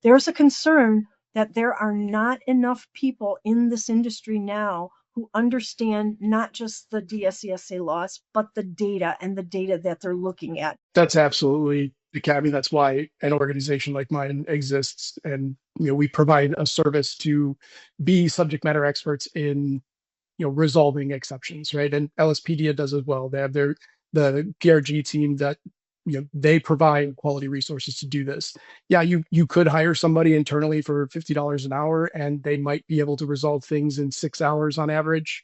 there's a concern that there are not enough people in this industry now who understand not just the DSCSA laws, but the data and the data that they're looking at. That's absolutely the caveat. That's why an organization like mine exists. And, we provide a service to be subject matter experts in, resolving exceptions, right? And LSPedia does as well. They have the PRG team that, they provide quality resources to do this. Yeah, you could hire somebody internally for $50 an hour, and they might be able to resolve things in 6 hours on average.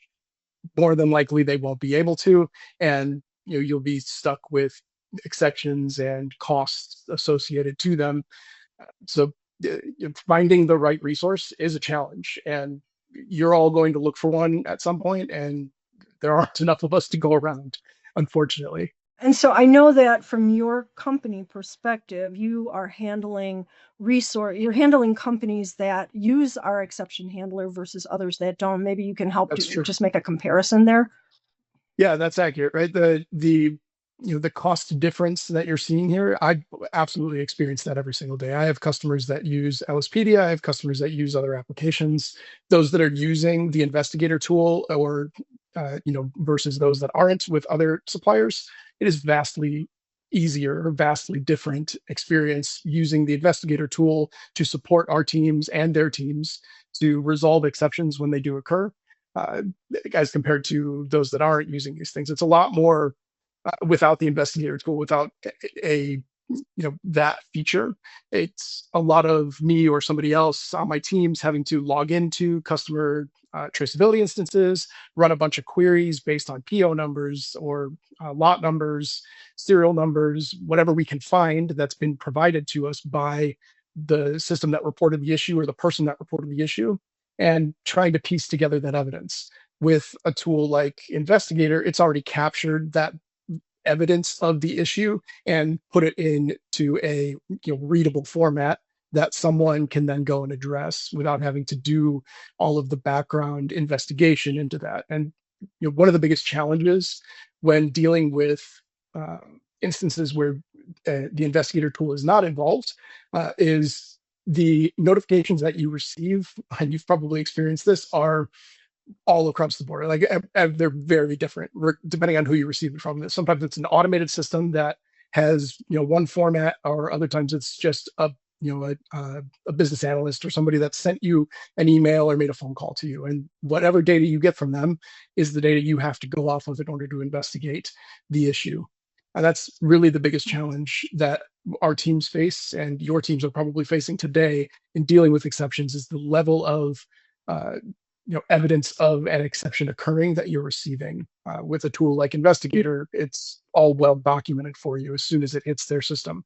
More than likely, they won't be able to, and you'll be stuck with exceptions and costs associated to them. So finding the right resource is a challenge, and you're all going to look for one at some point, and there aren't enough of us to go around, unfortunately. And so I know that from your company perspective, you are handling you're handling companies that use our exception handler versus others that don't. Maybe you can help That's true. just make a comparison there. Yeah, that's accurate, right? The cost difference that you're seeing here, I absolutely experience that every single day. I have customers that use LSPedia. I have customers that use other applications. Those that are using the Investigator tool, or versus those that aren't with other suppliers, it is vastly easier or vastly different experience using the Investigator tool to support our teams and their teams to resolve exceptions when they do occur, uh, as compared to those that aren't using these things. It's a lot more, without the Investigator tool, without a that feature. It's a lot of me or somebody else on my teams having to log into customer traceability instances, run a bunch of queries based on PO numbers or lot numbers, serial numbers, whatever we can find that's been provided to us by the system that reported the issue or the person that reported the issue, and trying to piece together that evidence. With a tool like Investigator, it's already captured that evidence of the issue and put it into a readable format that someone can then go and address without having to do all of the background investigation into that. And one of the biggest challenges when dealing with uh, instances where the Investigator tool is not involved is the notifications that you receive, and you've probably experienced this, are all across the board. Like they're very different depending on who you receive it from. Sometimes it's an automated system that has one format, or other times it's just a business analyst or somebody that sent you an email or made a phone call to you, and whatever data you get from them is the data you have to go off of in order to investigate the issue. And that's really the biggest challenge that our teams face, and your teams are probably facing today in dealing with exceptions, is the level of uh, evidence of an exception occurring that you're receiving. With a tool like Investigator, it's all well documented for you as soon as it hits their system.